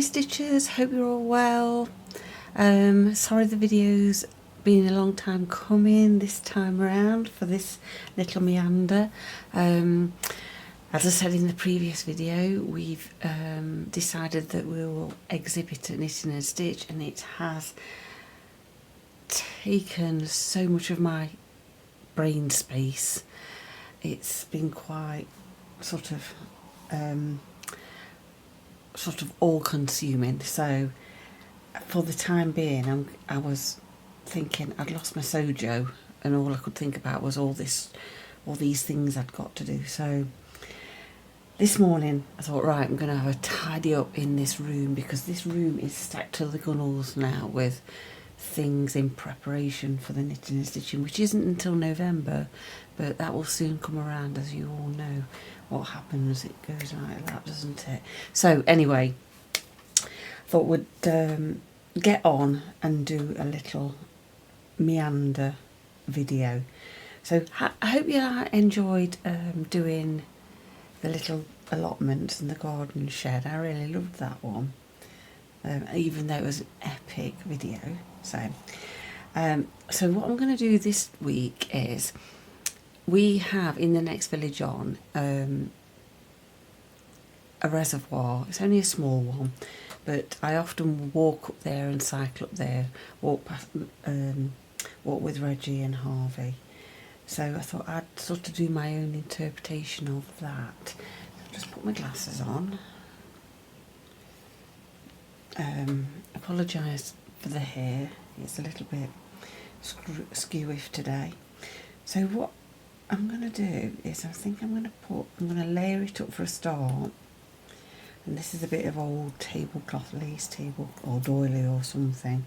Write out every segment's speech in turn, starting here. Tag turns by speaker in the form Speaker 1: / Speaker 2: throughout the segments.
Speaker 1: Stitchers, hope you're all well. Sorry the video's been a long time coming this time around for this little meander. As I said in the previous video, we've decided that we will exhibit at Knitting and Stitch, and it has taken so much of my brain space. It's been quite sort of all-consuming. So for the time being, I was thinking I'd lost my sojo, and all I could think about was all these things I'd got to do. So this morning I thought, right, I'm going to have a tidy up in this room, because this room is stacked to the gunnels now with things in preparation for the knitting and stitching, which isn't until November, but that will soon come around. As you all know, what happens, it goes like that, doesn't it? So anyway, thought we'd get on and do a little meander video. So I hope you enjoyed doing the little allotments and the garden shed. I really loved that one, even though it was an epic video. So what I'm going to do this week is, we have in the next village on a reservoir. It's only a small one, but I often walk up there and cycle up there, walk with Reggie and Harvey. So I thought I'd sort of do my own interpretation of that. I'll just put my glasses on. Apologise for the hair, it's a little bit skewish today. So what I'm going to do is, I think I'm going to layer it up for a start. And this is a bit of old tablecloth, lace table or doily or something,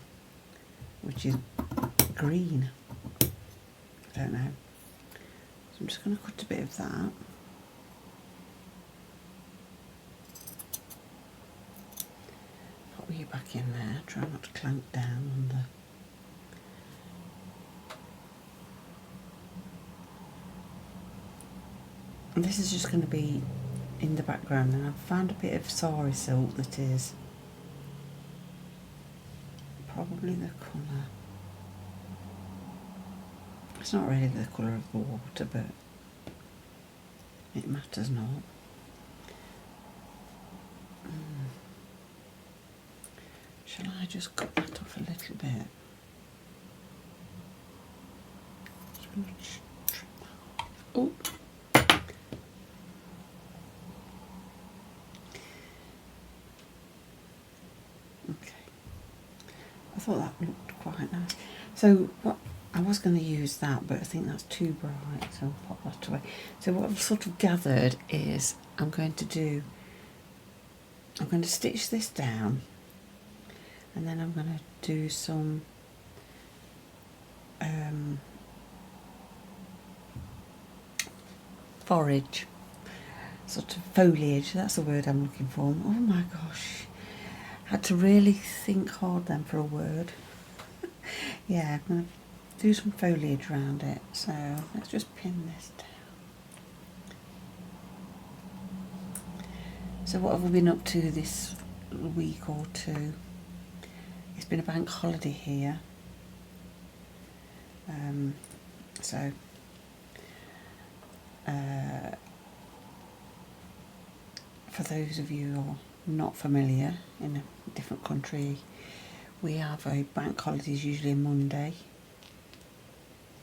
Speaker 1: which is green. I don't know. So I'm just going to cut a bit of that. Put you back in there. Try not to clank down on the. And this is just going to be in the background, and I've found a bit of sari silk that is probably the colour. It's not really the colour of the water, but it matters not. Shall I just cut that off a little bit? Oh. I thought that looked quite nice. So what I was going to use that, but I think that's too bright, so I'll pop that away. So what I've sort of gathered is I'm going to stitch this down, and then I'm going to do some forage, sort of foliage, that's the word I'm looking for. Oh my gosh, had to really think hard then for a word. Yeah, I'm going to do some foliage around it. So let's just pin this down. So what have we been up to this week or two? It's been a bank holiday here. For those of you who are not familiar, in a different country, we have a bank holiday, is usually a Monday,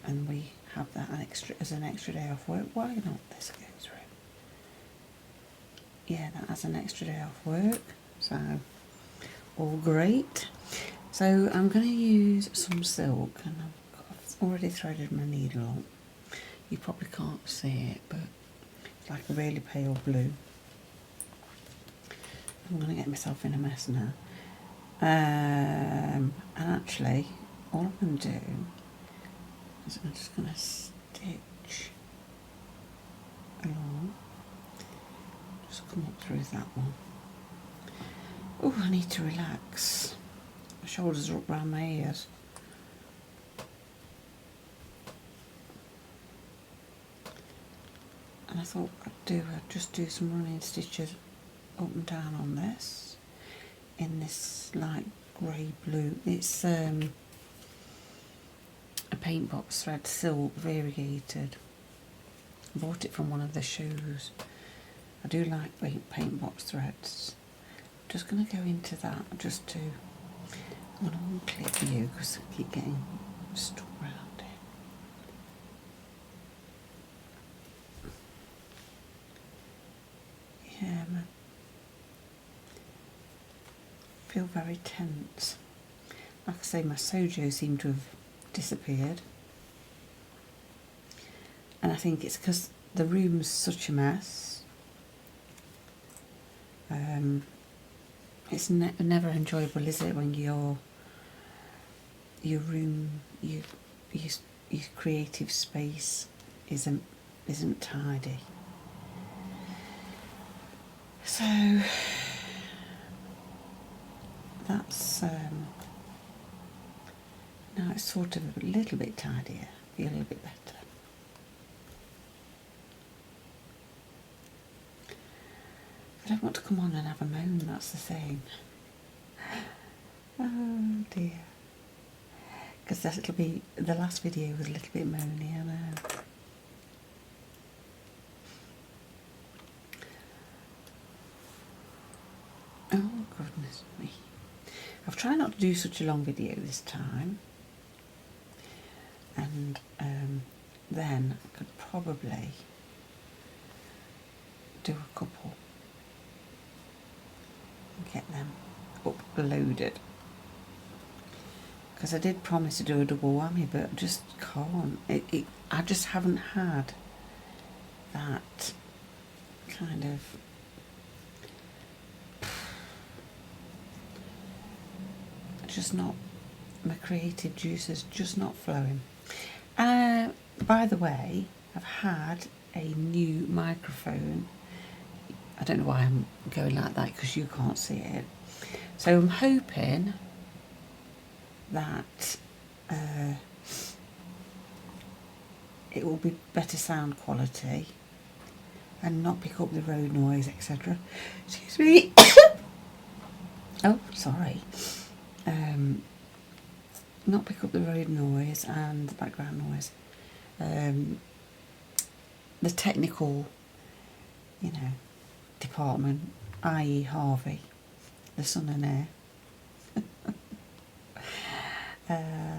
Speaker 1: and we have that as an extra day off work. Why not? This goes through. Yeah, that has an extra day off work, so all great. So I'm going to use some silk, and I've already threaded my needle on. You probably can't see it, but it's like a really pale blue. I'm going to get myself in a mess now. And actually, all I'm going to do is I'm just going to stitch along. Just come up through that one. Oh, I need to relax. My shoulders are up round my ears. And I thought I'd just do some running stitches up and down on this. in this light grey blue. It's a paint box thread, silk, variegated. I bought it from one of the shows. I do like paint box threads. I'm just going to go into that just to, I'm going to unclip you because I keep getting stuck around it. Yeah, man. I feel very tense. Like I say, my sojo seemed to have disappeared. And I think it's because the room's such a mess. It's never enjoyable, is it, when your room, your creative space isn't tidy. So that's now it's sort of a little bit tidier, feel a little bit better. I don't want to come on and have a moan, that's the thing. Oh dear. Because that'll be, the last video was a little bit moany, I know. Oh goodness me. I've tried not to do such a long video this time. And then I could probably do a couple. Get them uploaded, because I did promise to do a double whammy, but I just can't. I just haven't had that kind of just not, my creative juices just not flowing. By the way, I've had a new microphone. I don't know why I'm going like that because you can't see it. So I'm hoping that it will be better sound quality and not pick up the road noise, etc. Excuse me. Oh, sorry. Not pick up the road noise and the background noise. The technical, you know, department, i.e. Harvey, the son and heir.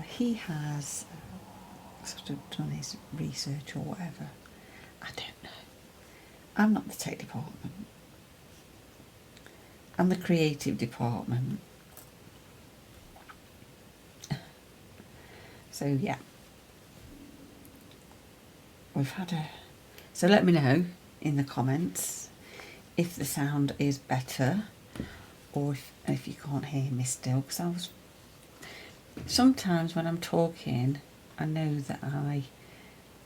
Speaker 1: He has sort of done his research or whatever. I don't know. I'm not the tech department. I'm the creative department. So yeah. We've had a... So let me know in the comments if the sound is better, or if you can't hear me still, because sometimes when I'm talking, I know that I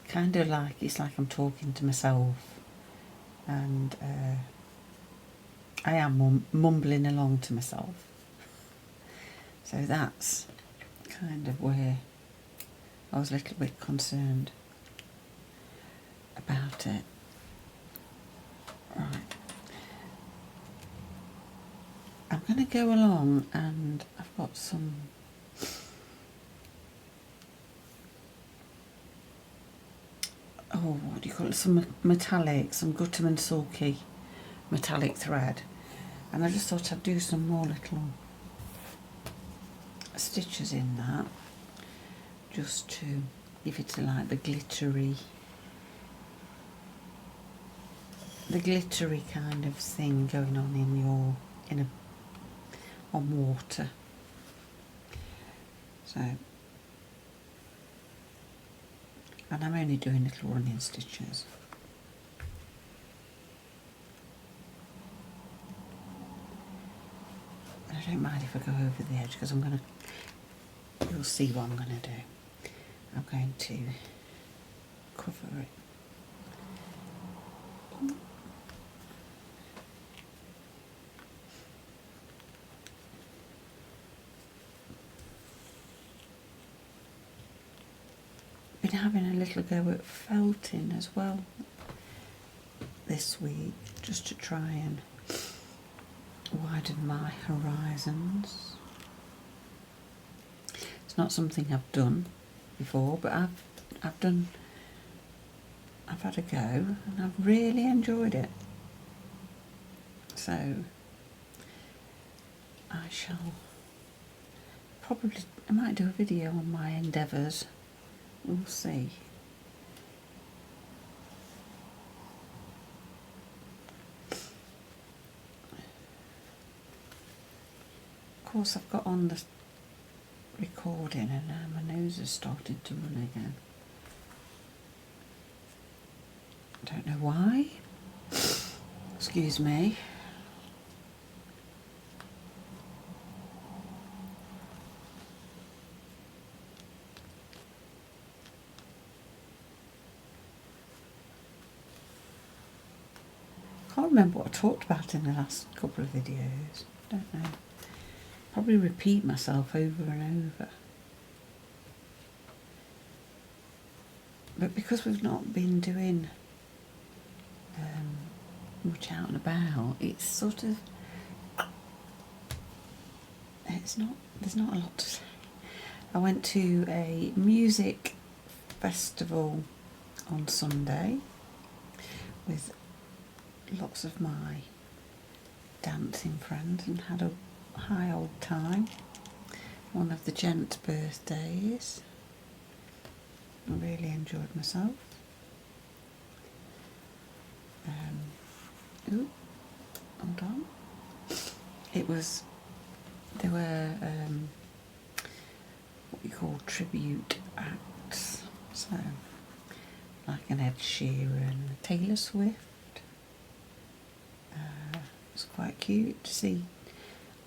Speaker 1: kind of like, it's like I'm talking to myself, and I am mumbling along to myself. So that's kind of where I was a little bit concerned about it. Right. I'm going to go along, and I've got some what do you call it, some metallic, some Gutterman Sulky metallic thread, and I just thought I'd do some more little stitches in that, just to give it like the glittery kind of thing going on on water. So, and I'm only doing little running stitches. And I don't mind if I go over the edge, because you'll see what I'm going to do. I'm going to cover it. Been having a little go at felting as well this week, just to try and widen my horizons. It's not something I've done before, but I've had a go and I've really enjoyed it. So I might do a video on my endeavours. We'll see. Of course, I've got on the recording and now my nose has started to run again. I don't know why. Excuse me. I can't remember what I talked about in the last couple of videos. Don't know. Probably repeat myself over and over. But because we've not been doing much out and about, it's sort of, there's not a lot to say. I went to a music festival on Sunday with lots of my dancing friends and had a high old time. One of the gents' birthdays. I really enjoyed myself. Hold on. There were what we call tribute acts. So, like an Ed Sheeran, Taylor Swift. It was quite cute to see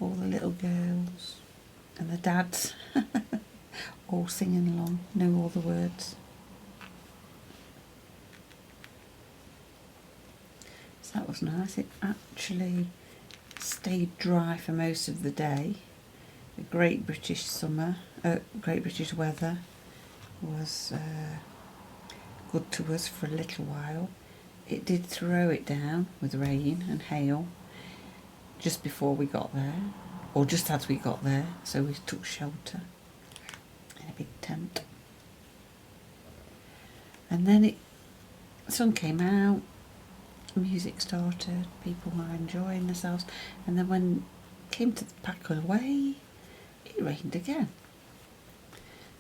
Speaker 1: all the little girls and the dads all singing along, know all the words. So that was nice. It actually stayed dry for most of the day. The Great British summer, Great British weather was good to us for a little while. It did throw it down with rain and hail just before we got there, or just as we got there, so we took shelter in a big tent. And then the sun came out, music started, people were enjoying themselves, and then when it came to the pack away, it rained again.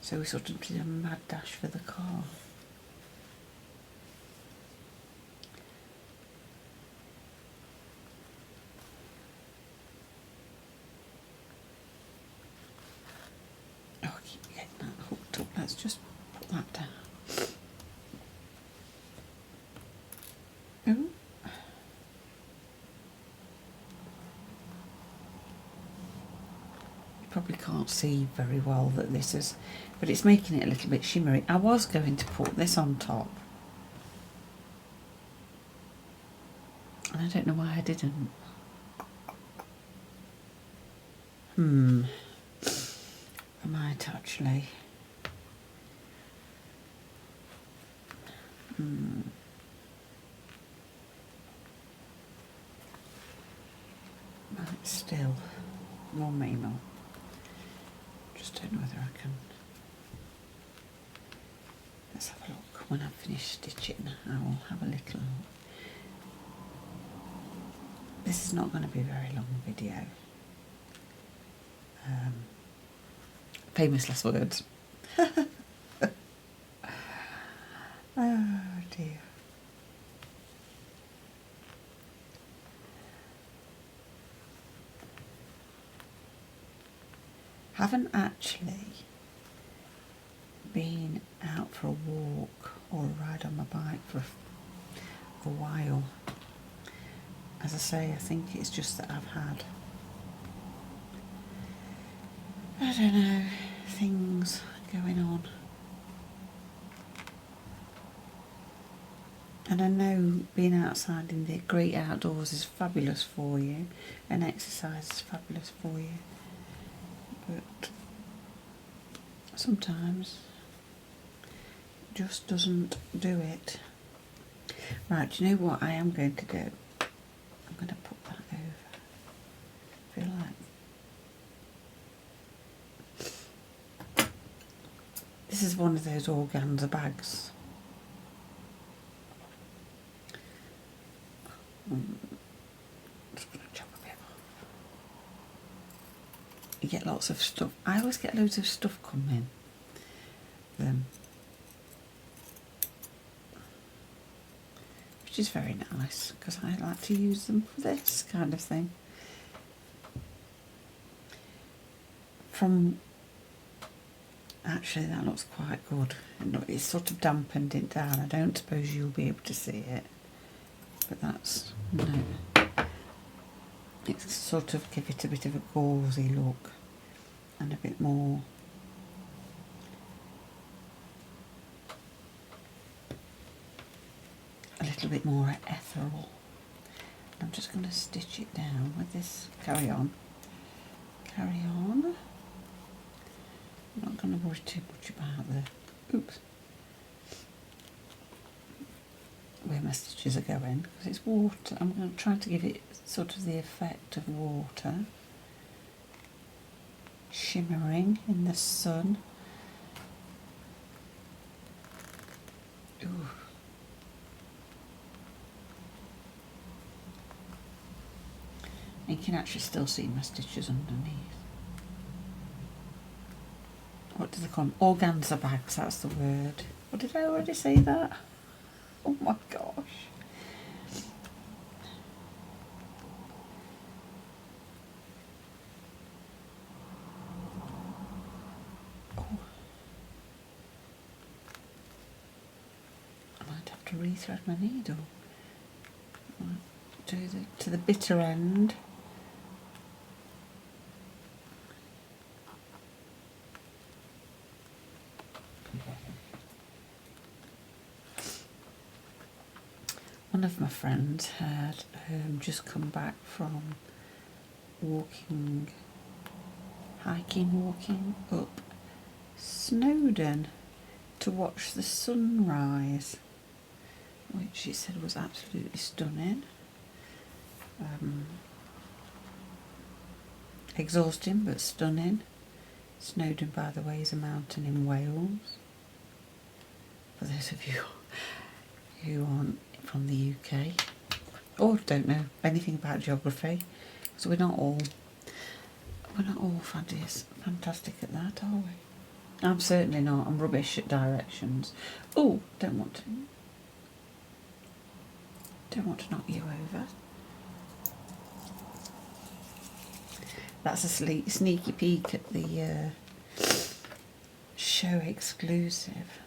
Speaker 1: So we sort of did a mad dash for the car. Oh, I keep getting that hooked up. Let's just put that down. Ooh. Probably can't see very well that this is, but it's making it a little bit shimmery. I was going to put this on top, and I don't know why I didn't. I might actually. Might still. More maybe. Just don't know whether I can. Let's have a look. When I've finished stitching, I will have a little. This is not going to be a very long video. Famous last words. Oh dear. Haven't actually been out for a walk or a ride on my bike for a while. As I say, I think it's just that I've had, I don't know, things going on. And I know being outside in the great outdoors is fabulous for you, and exercise is fabulous for you. But sometimes it just doesn't do it. Right, do you know what I am going to do? I'm going to put that over. those organza bags. Just going to chop a bit off. You get lots of stuff. I always get loads of stuff coming. Which is very nice because I like to use them for this kind of thing. Actually, that looks quite good. It's sort of dampened it down. I don't suppose you'll be able to see it, but that's no. It's sort of give it a bit of a gauzy look and a bit more. A little bit more ethereal. I'm just going to stitch it down with this. Carry on. Carry on. I'm not going to worry too much about where my stitches are going because it's water. I'm going to try to give it sort of the effect of water. Shimmering in the sun. Ooh. You can actually still see my stitches underneath. What do they call them? Organza bags, that's the word. Or did I already say that? Oh my gosh. Oh. I might have to rethread my needle. Do to the bitter end. One of my friends had just come back from walking up Snowdon to watch the sunrise, which she said was absolutely stunning. Exhausting but stunning. Snowdon, by the way, is a mountain in Wales. For those of you who aren't from the UK or don't know anything about geography, so we're not all fantastic at that, are we? I'm certainly not. I'm rubbish at directions. Oh, don't want to knock you over. That's a sneaky peek at the show exclusive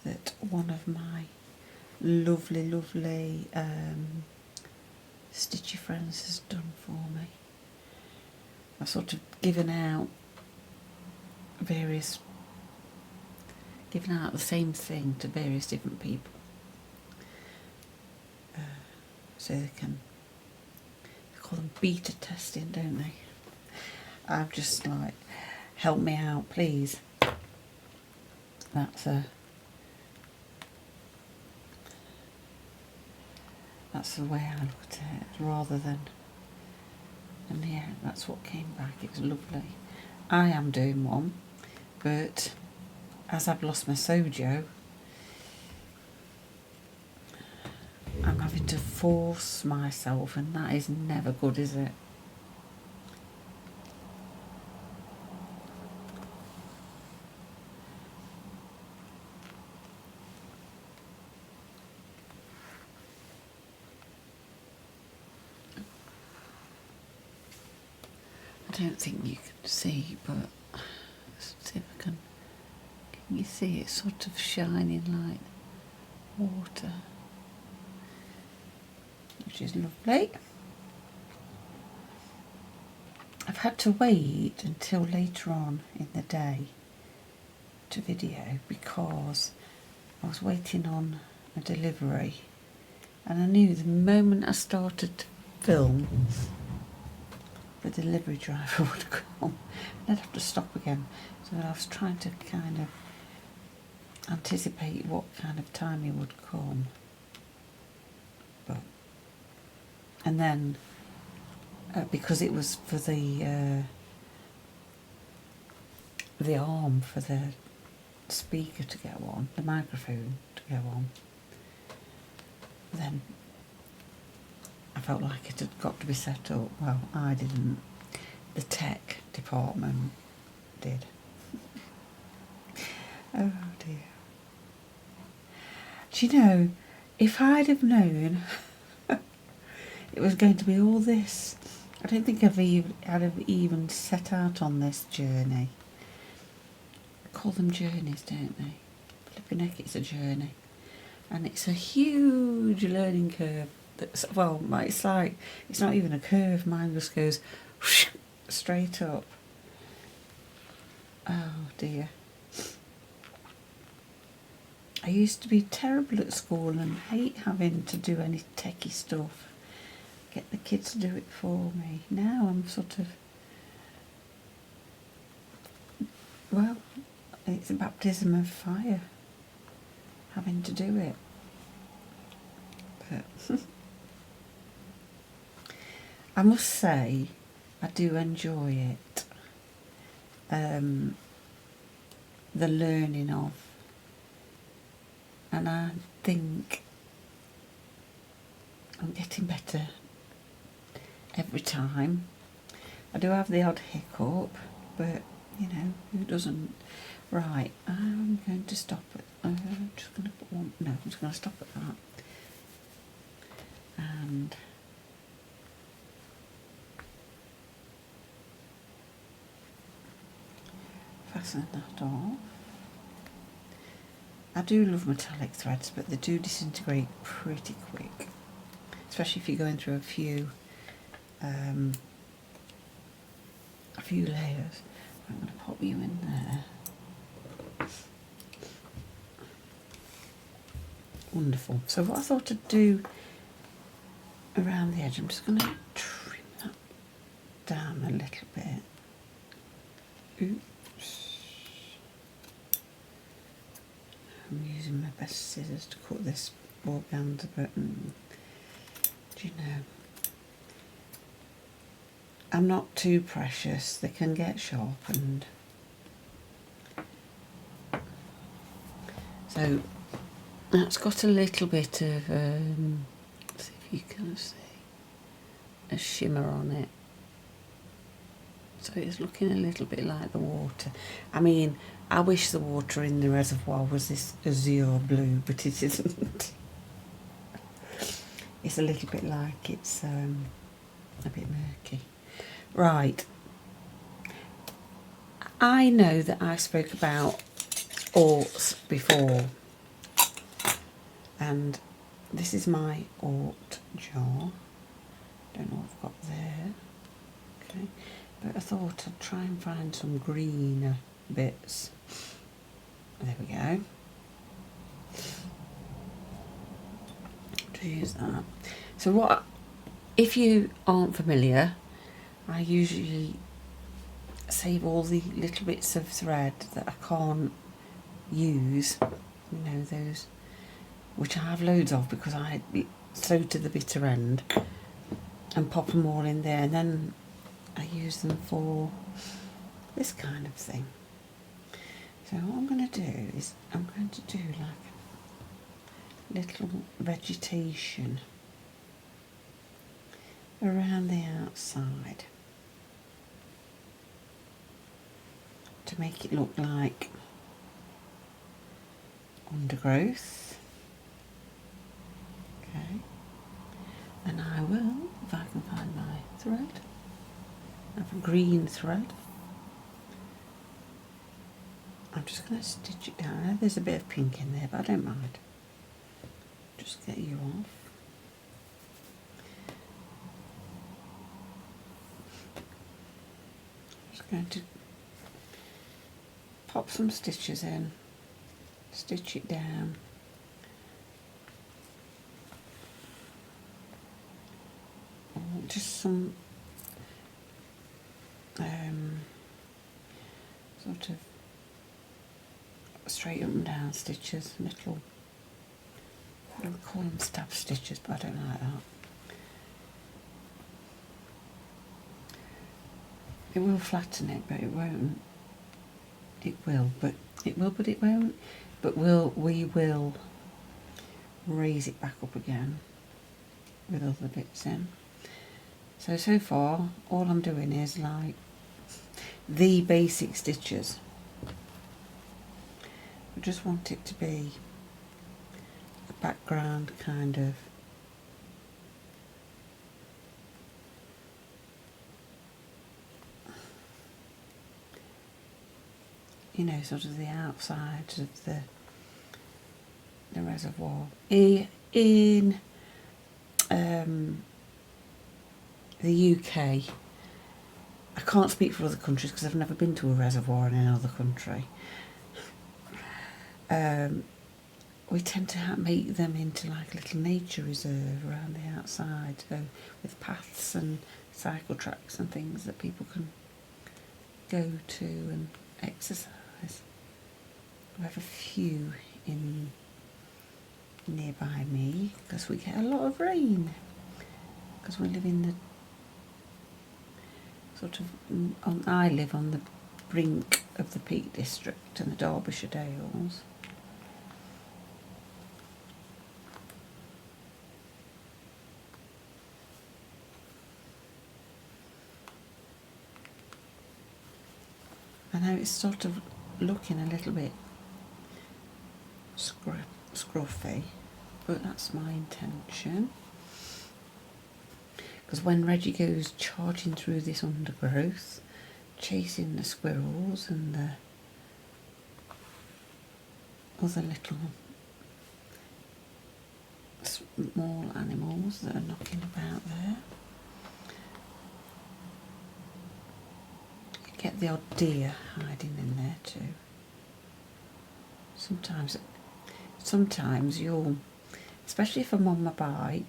Speaker 1: that one of my lovely Stitchy friends has done for me. I've sort of given out the same thing to various different people, so they call them beta testing, don't they? I'm just like, help me out, please. That's the way I look at it, rather than. And yeah, that's what came back. It was lovely. I am doing one, but as I've lost my sojo, I'm having to force myself, and that is never good, is it? I don't think you can see, but let's see if I can. Can you see it sort of shining like water? Which is lovely. I've had to wait until later on in the day to video because I was waiting on a delivery, and I knew the moment I started to film, the delivery driver would come and I'd have to stop again. So I was trying to kind of anticipate what kind of time he would come. And then, because it was for the arm for the speaker to go on, the microphone to go on, then I felt like it had got to be set up. Well, I didn't. The tech department did. Oh dear. Do you know, if I'd have known it was going to be all this, I don't think I'd have even set out on this journey. They call them journeys, don't they? Flipping heck, it's a journey. And it's a huge learning curve. Well, it's like, it's not even a curve, mine just goes straight up. Oh dear. I used to be terrible at school and hate having to do any techie stuff. Get the kids to do it for me. Now I'm sort of, well, it's a baptism of fire having to do it. But I must say, I do enjoy it. The learning of, and I think I'm getting better every time. I do have the odd hiccup, but you know, who doesn't? Right, I'm going to stop it. I'm just going to put one. No, I'm just going to stop at that. And fasten that off. I do love metallic threads, but they do disintegrate pretty quick, especially if you're going through a few layers. I'm going to pop you in there. Wonderful. So what I thought I'd do around the edge, I'm just going to trim that down a little bit. Oops. I'm using my best scissors to cut this organza, but do you know, I'm not too precious. They can get sharpened. So that's got a little bit of, see if you can see, a shimmer on it. So it's looking a little bit like the water. I mean, I wish the water in the reservoir was this azure blue, but it isn't. It's a little bit like it's a bit murky. Right. I know that I spoke about orts before, and this is my ort jar. Don't know what I've got there. Okay. But I thought I'd try and find some greener bits. There we go. To use that. So what, if you aren't familiar, I usually save all the little bits of thread that I can't use, you know, those which I have loads of because I sew to the bitter end, and pop them all in there, and then I use them for this kind of thing. So what I'm going to do is I'm going to do like little vegetation around the outside to make it look like undergrowth. Okay, and I will, if I can find my thread, I have a green thread. I'm just going to stitch it down. I know there's a bit of pink in there, but I don't mind. Just get you off. Just going to pop some stitches in, stitch it down. Just some sort of straight up and down stitches, little, I would call them stab stitches, but I don't like that. It will flatten it, but it won't It will, but it won't. But we will raise it back up again with other bits in. So far, all I'm doing is like the basic stitches. I just want it to be a background kind of sort of the outside of the reservoir. In the UK, I can't speak for other countries because I've never been to a reservoir in another country. We tend to make them into like a little nature reserve around the outside, so with paths and cycle tracks and things that people can go to and exercise. We have a few in nearby me because we get a lot of rain because we live in the sort of I live on the brink of the Peak District and the Derbyshire Dales. I know it's sort of looking a little bit scruffy, but that's my intention. Because when Reggie goes charging through this undergrowth, chasing the squirrels and the other little small animals that are knocking about there, you get the odd deer hiding in there too. Sometimes you'll, especially if I'm on my bike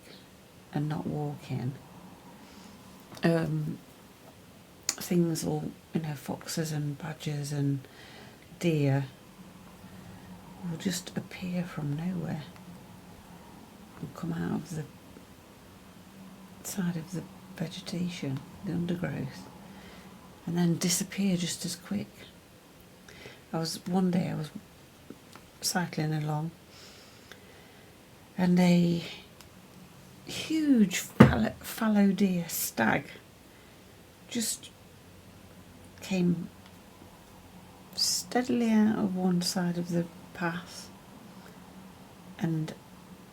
Speaker 1: and not walking, things will, foxes and badgers and deer will just appear from nowhere and come out of the side of the vegetation, the undergrowth, and then disappear just as quick. One day I was cycling along and a huge fallow deer stag just came steadily out of one side of the path and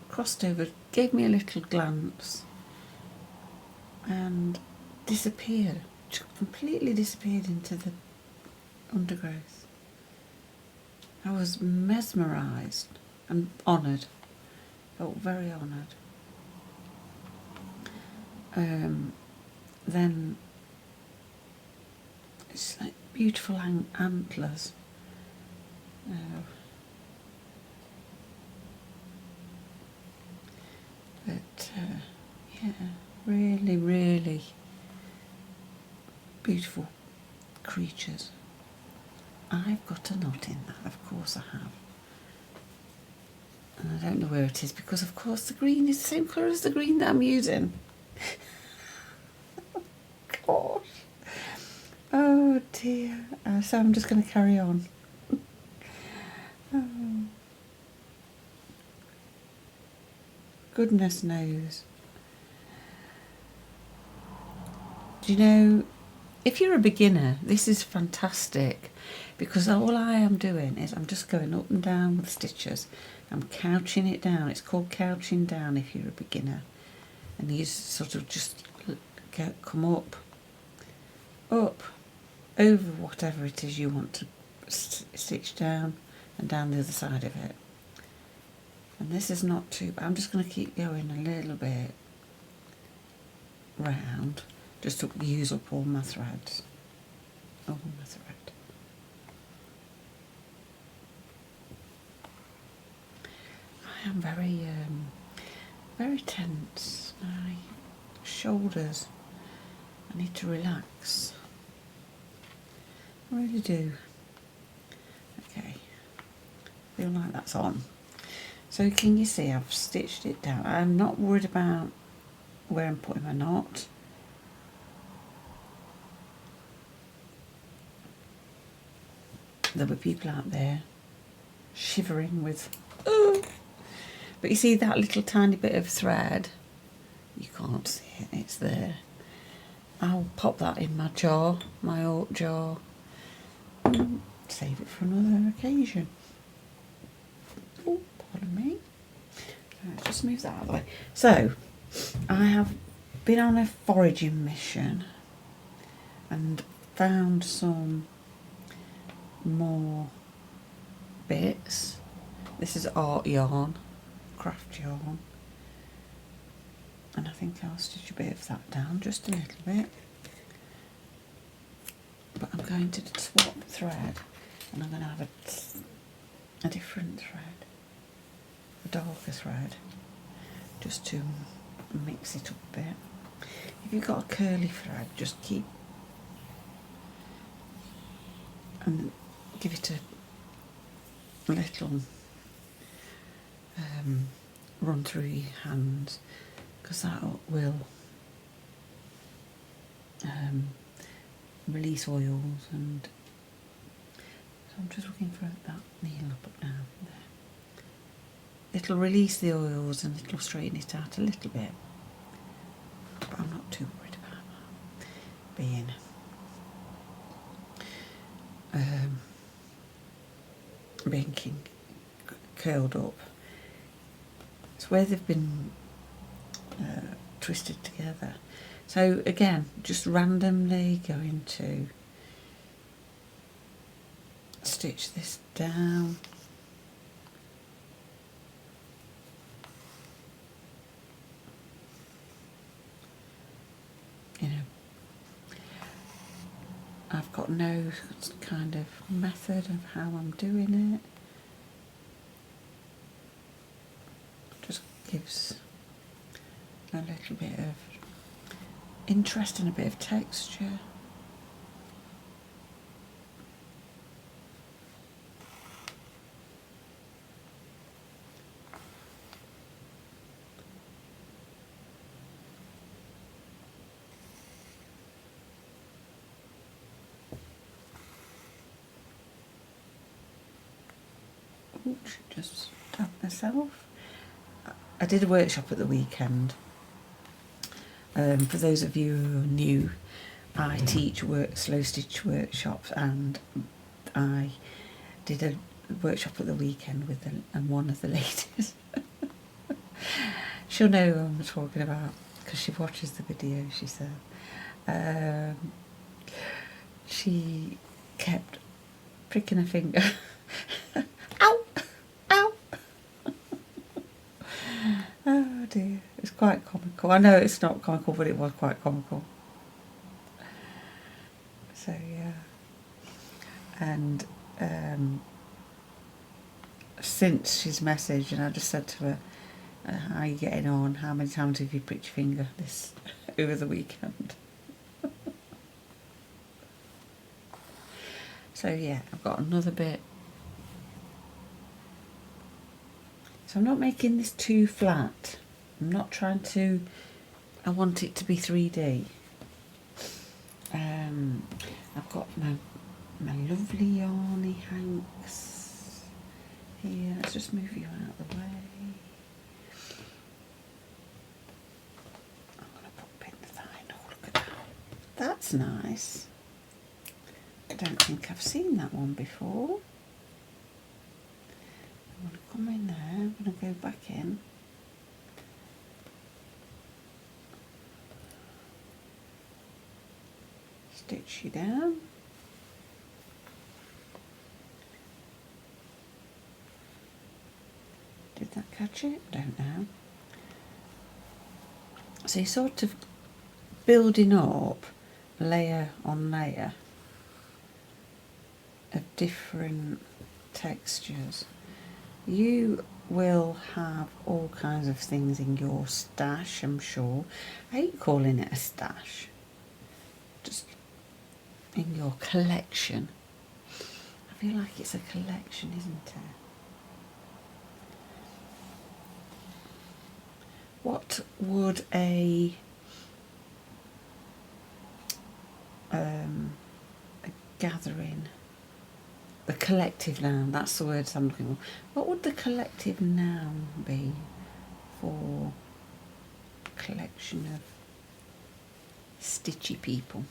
Speaker 1: crossed over, gave me a little glance and disappeared, completely disappeared into the undergrowth. I was mesmerised and honoured, felt very honoured. Then it's like beautiful antlers. Yeah, really, really beautiful creatures. I've got a knot in that, of course I have. And I don't know where it is because, of course, the green is the same colour as the green that I'm using. Gosh. Oh dear. So I'm just going to carry on. Oh. Goodness knows. Do you know, if you're a beginner, this is fantastic because all I am doing is I'm just going up and down with stitches. I'm couching it down. It's called couching down if you're a beginner. And you sort of just come up, over whatever it is you want to stitch down and down the other side of it. And this is not too bad. I'm just going to keep going a little bit round just to use up all my threads. All my thread. I am very tense. My shoulders, I need to relax. I really do. Okay, feel like that's on. So can you see I've stitched it down? I'm not worried about where I'm putting my knot. There'll be people out there shivering with, oh. But you see that little tiny bit of thread? You can't see it, it's there. I'll pop that in my jar, my oat jar, and save it for another occasion. Oh, pardon me. Let's just move that out of the way. So, I have been on a foraging mission and found some more bits. This is art yarn, craft yarn, and I think I'll stitch a bit of that down, just a little bit. But I'm going to swap thread, and I'm going to have a different thread, a darker thread, just to mix it up a bit. If you've got a curly thread, just keep and give it a little run through your hands, because that will release oils. And so I'm just looking for that needle up now. There. It'll release the oils and it'll straighten it out a little bit, but I'm not too worried about that being curled up. It's where they've been twisted together. So again, just randomly going to stitch this down. You know, I've got no kind of method of how I'm doing it. Just gives a little bit of interest and a bit of texture. Oops, just stab myself. I did a workshop at the weekend. For those of you who are new, I teach slow stitch workshops, and I did a workshop at the weekend with one of the ladies. She'll know who I'm talking about because she watches the video, she said. She kept pricking her finger. Ow! Ow! Oh dear, it's quite comical. I know it's not comical, but it was quite comical. So yeah, and since she's messaged, and I just said to her, how are you getting on? How many times have you pricked your finger this over the weekend? So yeah, I've got another bit. So I'm not making this too flat. I'm not trying to, I want it to be 3D. I've got my lovely yarny hanks here. Let's just move you out of the way. I'm going to put pins there. Oh, look at that. That's nice. I don't think I've seen that one before. I'm going to come in there. I'm going to go back in. Stitch you down. Did that catch it? Don't know. So you're sort of building up layer on layer of different textures. You will have all kinds of things in your stash, I'm sure. I hate calling it a stash. Just in your collection. I feel like it's a collection, isn't it? What would a gathering the collective noun, that's the word I'm looking for. What would the collective noun be for a collection of stitchy people?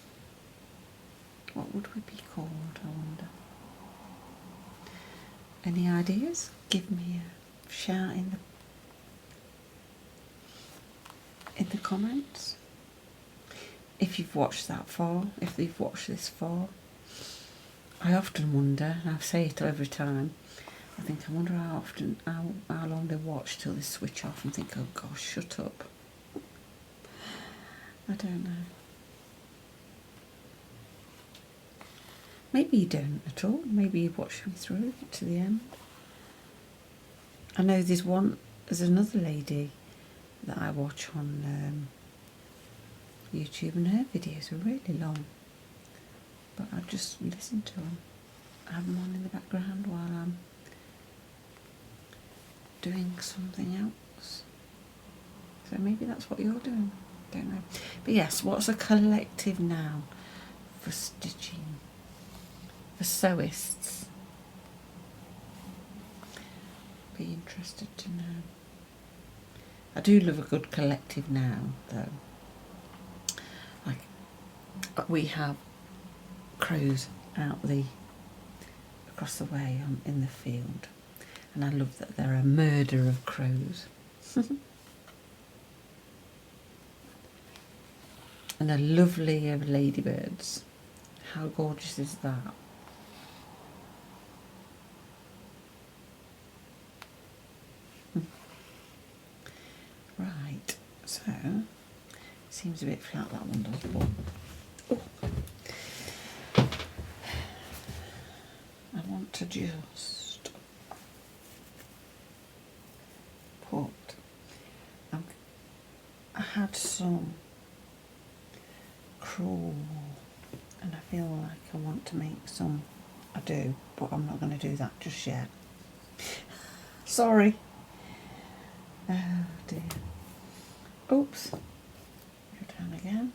Speaker 1: What would we be called, I wonder? Any ideas? Give me a shout in the comments. If you've watched that far, if you've watched this far. I often wonder, and I say it every time, I wonder how long they watch till they switch off and think, oh gosh, shut up. I don't know. Maybe you don't at all. Maybe you watch me through to the end. I know there's another lady that I watch on YouTube, and her videos are really long. But I just listen to them. I have them on in the background while I'm doing something else. So maybe that's what you're doing. Don't know. But yes, what's a collective noun for stitching? For sewists? Be interested to know. I do love a good collective noun though. Like we have crows across the way in the field, and I love that they're a murder of crows. And a lovely of ladybirds. How gorgeous is that? Right, so seems a bit flat, that one does. I want to just put, I had some crewel and I feel like I want to make some. I do, but I'm not going to do that just yet. Sorry. Oh dear. Oops. Go down again.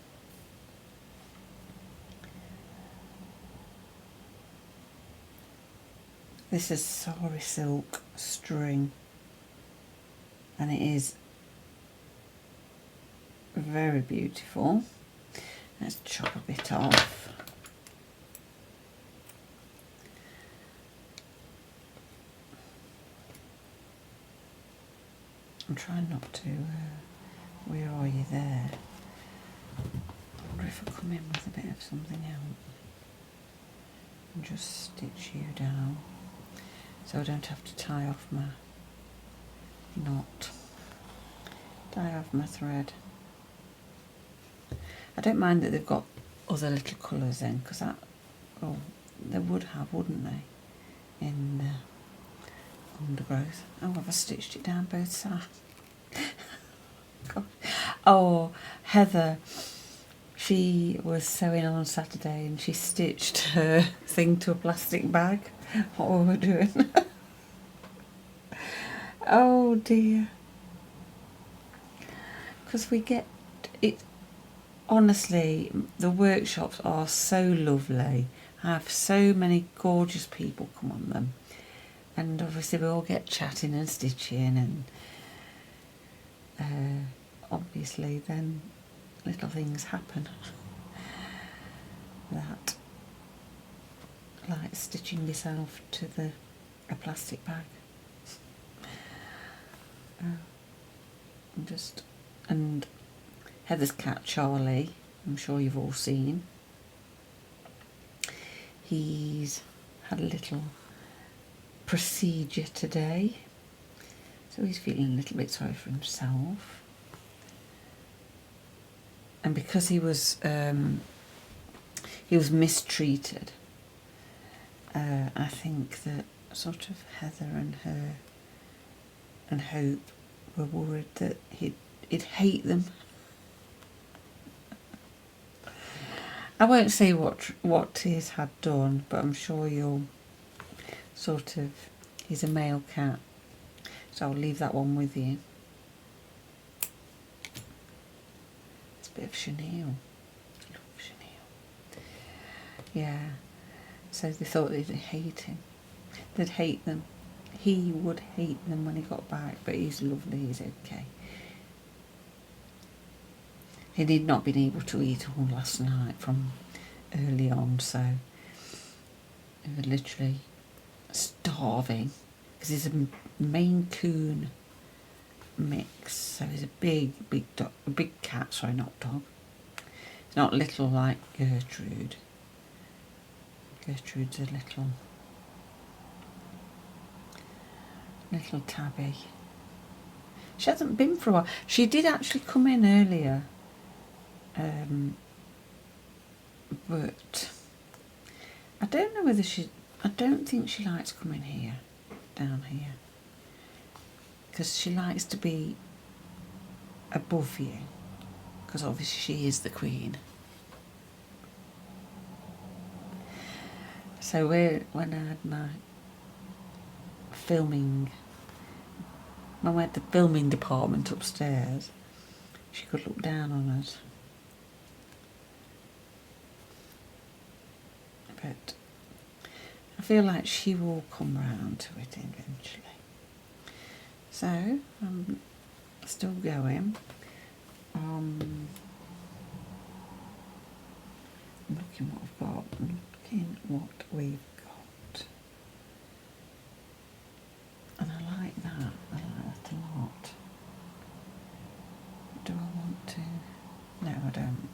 Speaker 1: This is sari silk string, and it is very beautiful. Let's chop a bit off. I'm trying not to, where are you there? I wonder if I come in with a bit of something else and just stitch you down so I don't have to tie off my knot, tie off my thread. I don't mind that they've got other little colours in, because that, oh, they would have, wouldn't they, in undergrowth. Oh, have I stitched it down both sides? God. Oh, Heather, she was sewing on Saturday and she stitched her thing to a plastic bag. What were we doing? Oh dear. Because we get it. Honestly, the workshops are so lovely. I have so many gorgeous people come on them. And obviously we all get chatting and stitching, and obviously then little things happen. That, like stitching yourself to a plastic bag. And Heather's cat Charlie, I'm sure you've all seen. He's had a little procedure today, so he's feeling a little bit sorry for himself. And because he was mistreated, I think that sort of Heather and her and Hope were worried that he'd hate them. I won't say what he's had done, but I'm sure you'll sort of, he's a male cat, so I'll leave that one with you. It's a bit of chenille. I love chenille. Yeah, so they thought they'd hate him. They'd hate them. He would hate them when he got back, but he's lovely, he's okay. He'd not been able to eat all last night from early on, so he was literally starving, because he's a Maine Coon mix, so he's a big dog, a big cat, sorry, not dog. It's not little like Gertrude. Gertrude's a little tabby. She hasn't been for a while. She did actually come in earlier, but I don't know whether I don't think she likes coming here, down here, because she likes to be above you, because obviously she is the queen. So when I had my filming, when we had the filming department upstairs, she could look down on us. But I feel like she will come round to it eventually. So I'm still going. Looking what I've got, looking what we've got. And I like that a lot. Do I want to? No, I don't.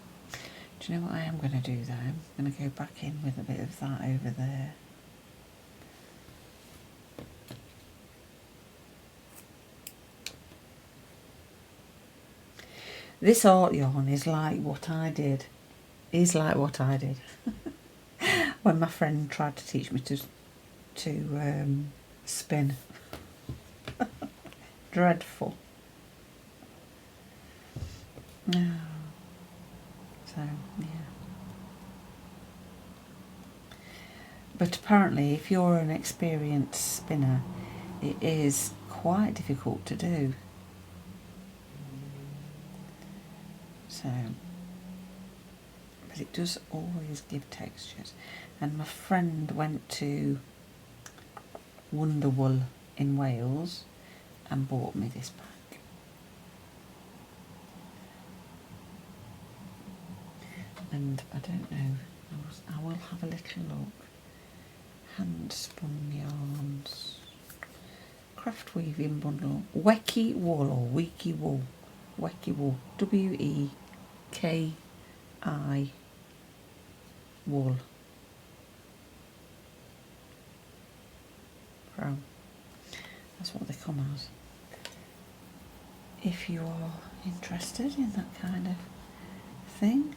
Speaker 1: Do you know what I am going to do though? I'm going to go back in with a bit of that over there. This art yarn is like what I did. When my friend tried to teach me to spin. Dreadful. No. So, yeah. But apparently, if you're an experienced spinner, it is quite difficult to do. So, but it does always give textures. And my friend went to Wonderwool in Wales and bought me this pack. And I don't know, I will have a little look. Hand spun yarns, craft weaving bundle, Wecky wool or Weeky wool, Wecky wool, WEKI wool. From, that's what they come as. If you are interested in that kind of thing.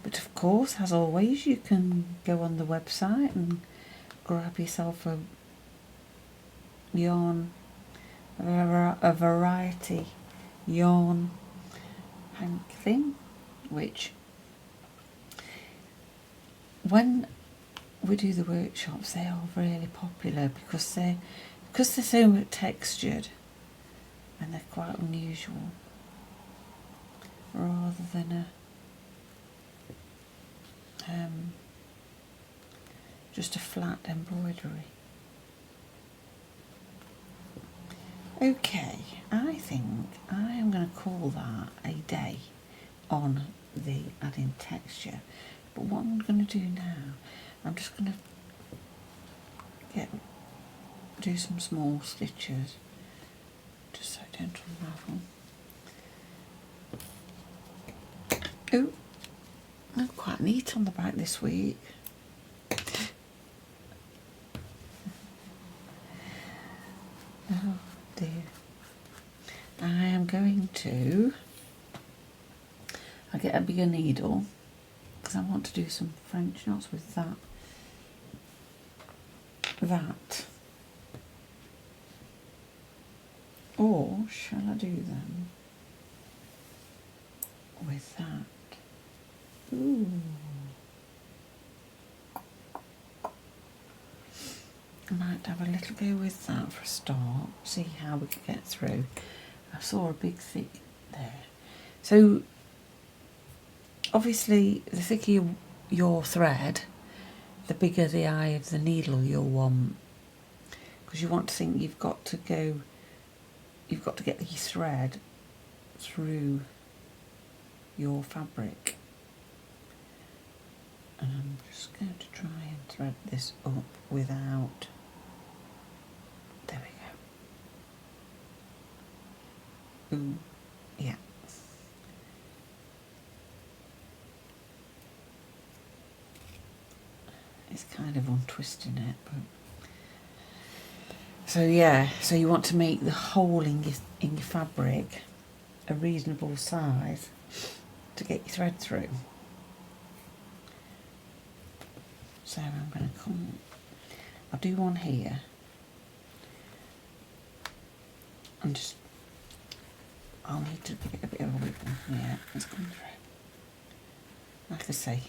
Speaker 1: But of course, as always, you can go on the website and grab yourself a yarn, a variety yarn hank thing, which when we do the workshops, they are really popular because they're so textured and they're quite unusual, rather than just a flat embroidery. Okay, I think I am going to call that a day on the adding texture. But what I'm going to do now, I'm just going to do some small stitches, just so I don't unravel. Oh, I'm quite neat on the back this week. Oh dear. I am going to, I'll get a bigger needle because I want to do some French knots with that. Or shall I do them with that? Ooh. I might have a little go with that for a start, see how we can get through. I saw a big thick there. So obviously the thicker your thread, the bigger the eye of the needle you'll want, because you want to think you've got to get your thread through your fabric. And I'm just going to try and thread this up without, there we go. Ooh, yeah. It's kind of untwisting it, but so yeah, so you want to make the hole in your fabric a reasonable size to get your thread through. So I'm going to come, I'll do one here and just, I'll need to give it a bit of a wiggle. Yeah, it's coming through. Like I say,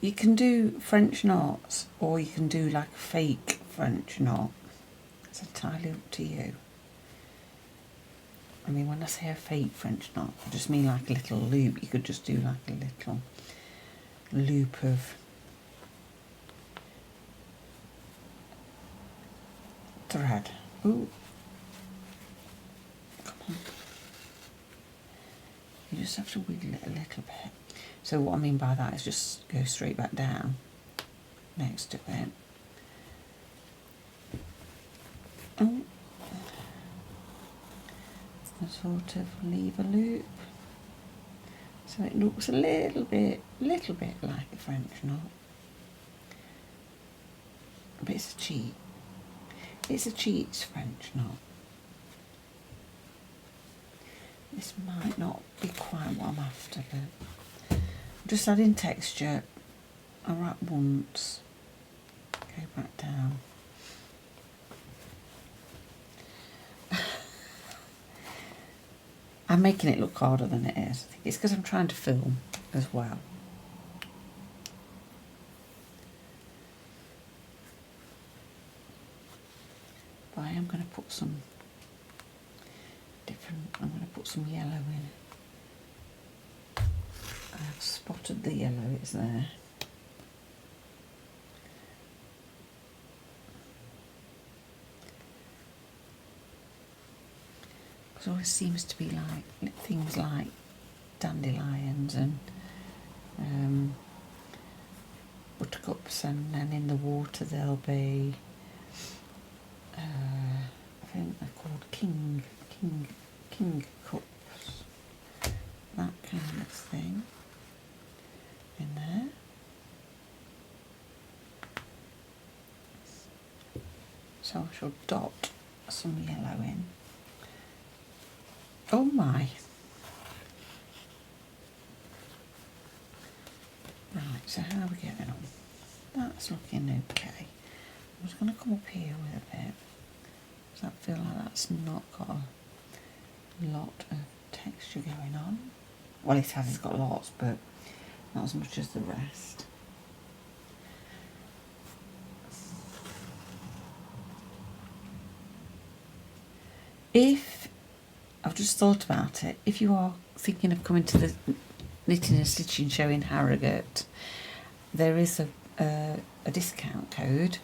Speaker 1: you can do French knots or you can do like a fake French knot. It's entirely up to you. I mean, when I say a fake French knot, I just mean like a little loop. You could just do like a little loop of thread. Ooh. Come on. You just have to wiggle it a little bit. So what I mean by that is just go straight back down next to it. Oh. And sort of leave a loop. So it looks a little bit like a French knot. But it's a cheat. It's a cheat's French knot. This might not be quite what I'm after, but I'm just adding texture. I wrap once, go back down. I'm making it look harder than it is. I think it's because I'm trying to film as well. But I am going to put some I'm going to put some yellow in. I've spotted the yellow, it's there. Because it always seems to be like things like dandelions and buttercups, and then in the water there'll be I think they're called king cups, that kind of thing in there. So I shall dot some yellow in. Oh my! Right, so how are we getting on? That's looking okay. I'm just going to come up here with a bit. Does that feel like that's not got a lot of texture going on? Well, it has, it's got lots, but not as much as the rest. If, I've just thought about it, if you are thinking of coming to the Knitting and Stitching show in Harrogate, there is a discount code,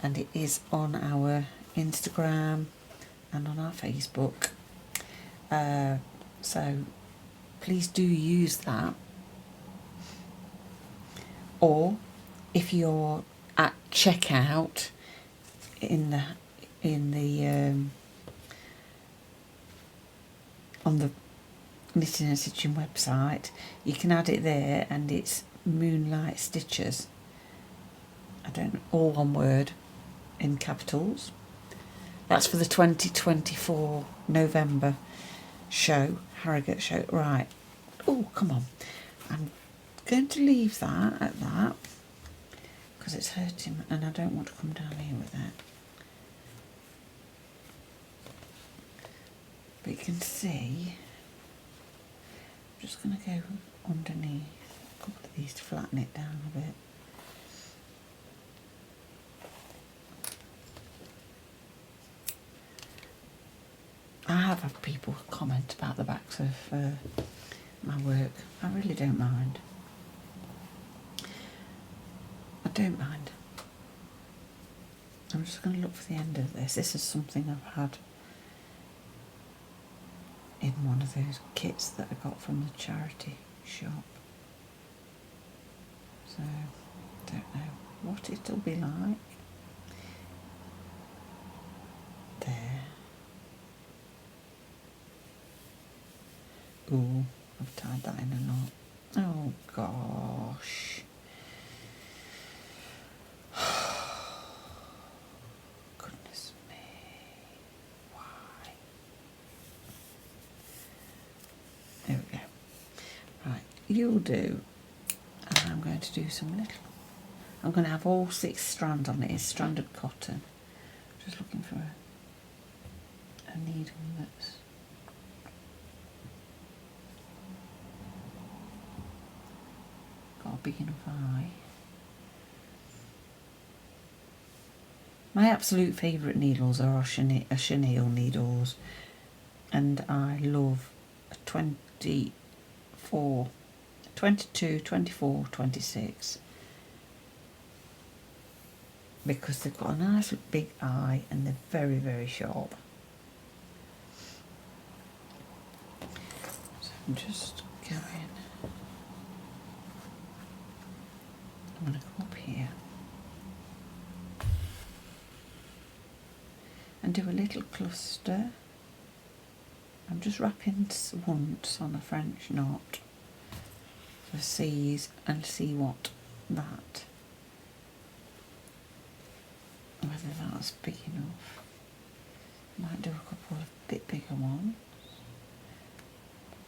Speaker 1: and it is on our Instagram and on our Facebook. So please do use that. Or if you're at checkout in the on the Knitting and Stitching website, you can add it there, and it's Moonlight Stitches. I don't know, all one word in capitals. That's for the 2024 November show, Harrogate show. Right. Oh, come on. I'm going to leave that at that because it's hurting and I don't want to come down here with it. But you can see, I'm just going to go underneath a couple of these to flatten it down a bit. I have had people comment about the backs of my work. I really don't mind. don't mind. I'm just going to look for the end of this. This is something I've had in one of those kits that I got from the charity shop. So, don't know what it'll be like. There. Ooh, I've tied that in a knot. Oh gosh. Goodness me. Why? There we go. Right, you'll do. And I'm going to do some little. I'm going to have all 6 strands on it. It's stranded cotton. Just looking for a needle that's got a big enough eye. My absolute favourite needles are chenille needles, and I love a 24, 22, 24, 26 because they've got a nice big eye and they're very, very sharp. So I'm just going, I'm going to come up here and do a little cluster. I'm just wrapping once on a French knot for C's and see what that, whether that's big enough. Might do a couple of bit bigger ones.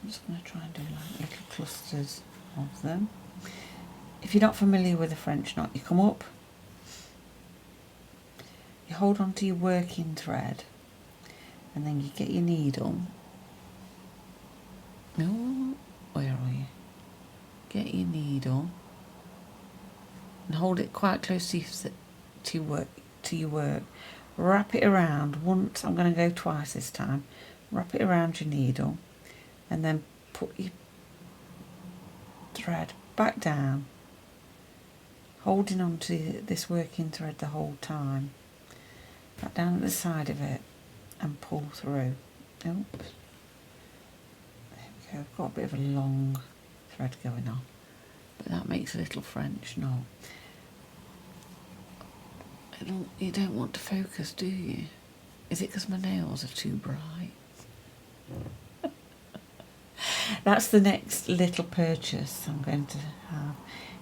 Speaker 1: I'm just going to try and do like little clusters of them. If you're not familiar with a French knot, you come up, you hold on to your working thread, and then you get your needle. Oh, where are you? Get your needle and hold it quite close to your work. Wrap it around once. I'm going to go twice this time. Wrap it around your needle and then put your thread back down, holding on to this working thread the whole time. Back down at the side of it and pull through. Oops. There we go. I've got a bit of a long thread going on, but that makes a little French knot. You don't want to focus, do you? Is it because my nails are too bright? That's the next little purchase I'm going to have,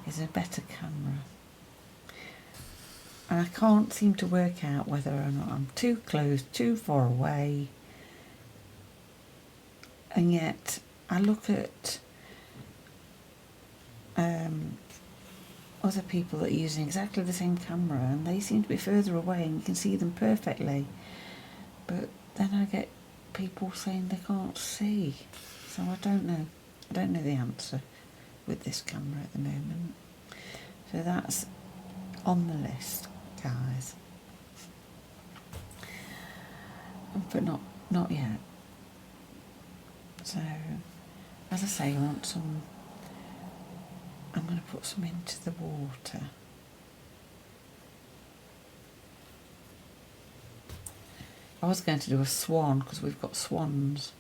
Speaker 1: is a better camera. And I can't seem to work out whether or not I'm too close, too far away. And yet I look at other people that are using exactly the same camera and they seem to be further away and you can see them perfectly. But then I get people saying they can't see. So I don't know. I don't know the answer with this camera at the moment. So that's on the list, guys. But not yet. So, as I say, I want some. I'm going to put some into the water. I was going to do a swan because we've got swans,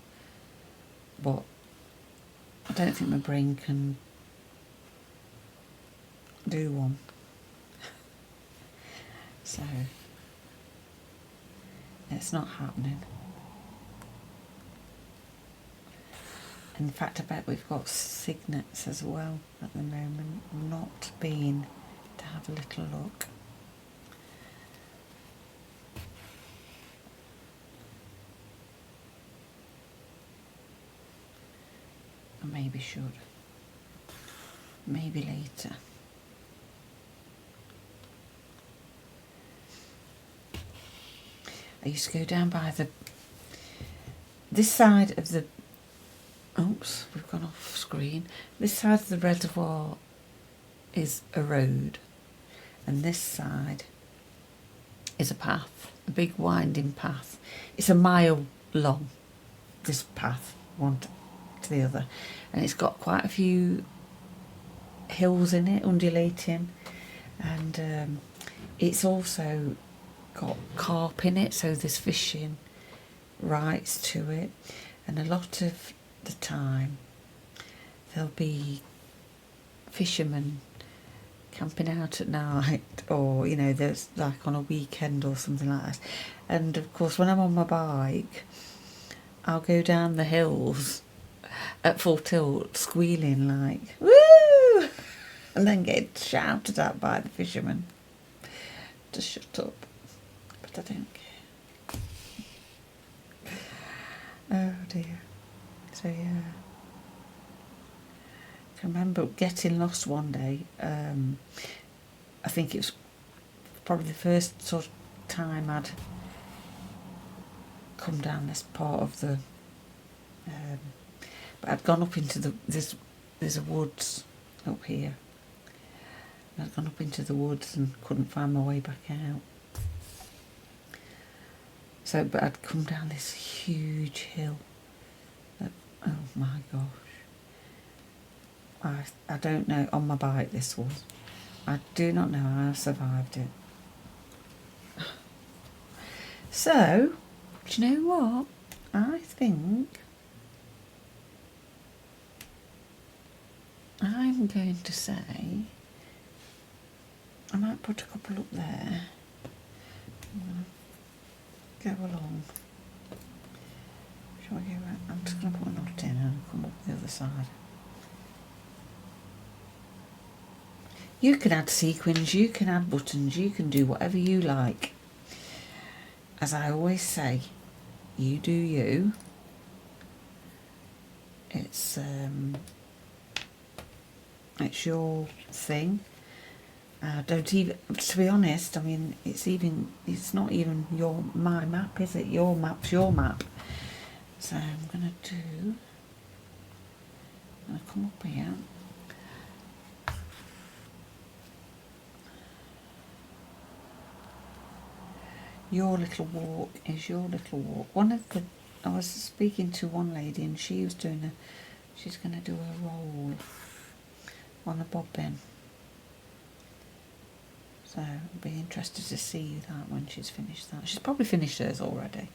Speaker 1: but I don't think my brain can do one. So it's not happening. In fact, I bet we've got cygnets as well at the moment. I've not been to have a little look. I maybe should. Maybe later. I used to go down by this side of the, oops, we've gone off screen. This side of the reservoir is a road and this side is a path, a big winding path. It's a mile long, this path, one to the other, and it's got quite a few hills in it, undulating, and it's also got carp in it, so there's fishing rights to it, and a lot of the time there'll be fishermen camping out at night, or you know, there's like on a weekend or something like that. And of course when I'm on my bike, I'll go down the hills at full tilt squealing like woo, and then get shouted at by the fishermen to shut up, but I don't care. Oh dear. So yeah, I can remember getting lost one day. I think it was probably the first sort of time I'd come down this part of the but I'd gone up into the there's a woods up here, and I'd gone up into the woods and couldn't find my way back out. So but I'd come down this huge hill that, oh my gosh, I don't know, on my bike this was. I do not know how I survived it. So, do you know what? I think I'm going to say, I might put a couple up there. Go along. Shall I go around? I'm just going to put a knot in and come up the other side. You can add sequins, you can add buttons, you can do whatever you like. As I always say, you do you. It's your thing. Don't even, to be honest, I mean, it's not even my map, is it? Your map's your map. So I'm gonna come up here. Your little walk is your little walk. I was speaking to one lady and she was she's going to do a roll on a bobbin. So I'll be interested to see that when she's finished that. She's probably finished hers already.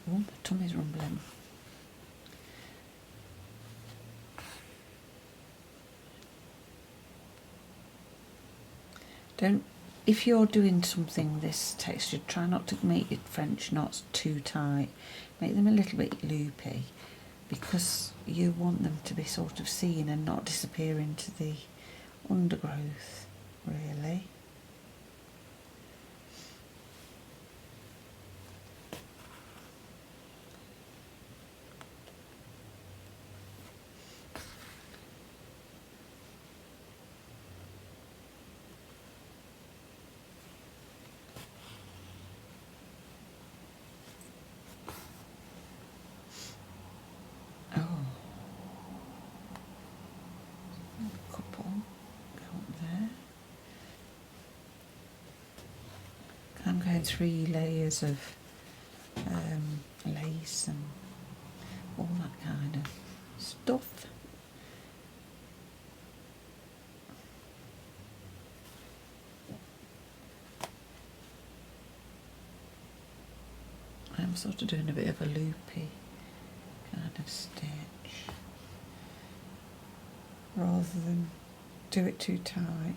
Speaker 1: Oh, my tummy's rumbling. If you're doing something this texture, try not to make your French knots too tight. Make them a little bit loopy, because you want them to be sort of seen and not disappear into the undergrowth, really. I'm going 3 layers of lace and all that kind of stuff. I'm sort of doing a bit of a loopy kind of stitch rather than do it too tight.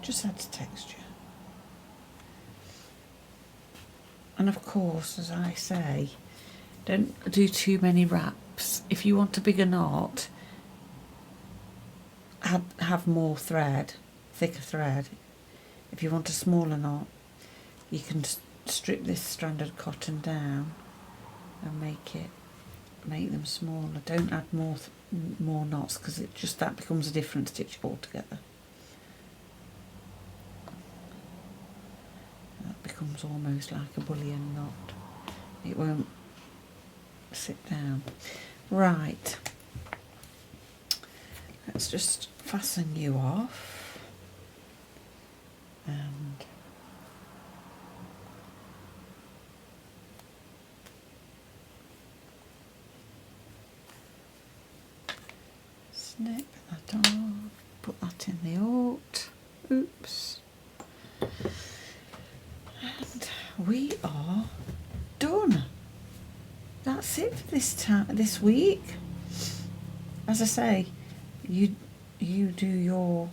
Speaker 1: Just adds texture. And of course, as I say, don't do too many wraps. If you want a bigger knot, have more thread, thicker thread. If you want a smaller knot, you can strip this stranded cotton down and make them smaller. Don't add more knots, because that becomes a different stitch altogether. Becomes almost like a bullion knot. It won't sit down. Right, let's just fasten you off, and snip that off, put that in the alt. Oops. And we are done. That's it for this week. As I say, you do your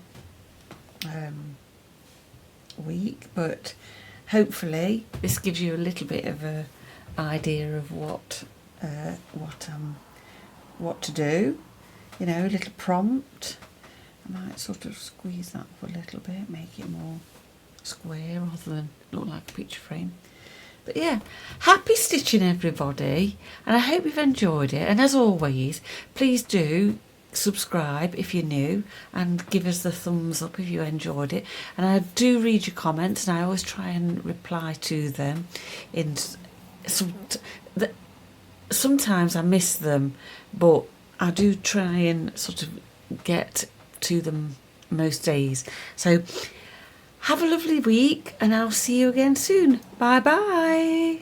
Speaker 1: week, but hopefully this gives you a little bit of a idea of what to do. You know, a little prompt. I might sort of squeeze that up a little bit, make it more square rather than look like a picture frame. But yeah, happy stitching everybody, and I hope you've enjoyed it. And as always, please do subscribe if you're new and give us the thumbs up if you enjoyed it. And I do read your comments, and I always try and reply to them. Sometimes I miss them, but I do try and sort of get to them most days. So have a lovely week, and I'll see you again soon. Bye bye.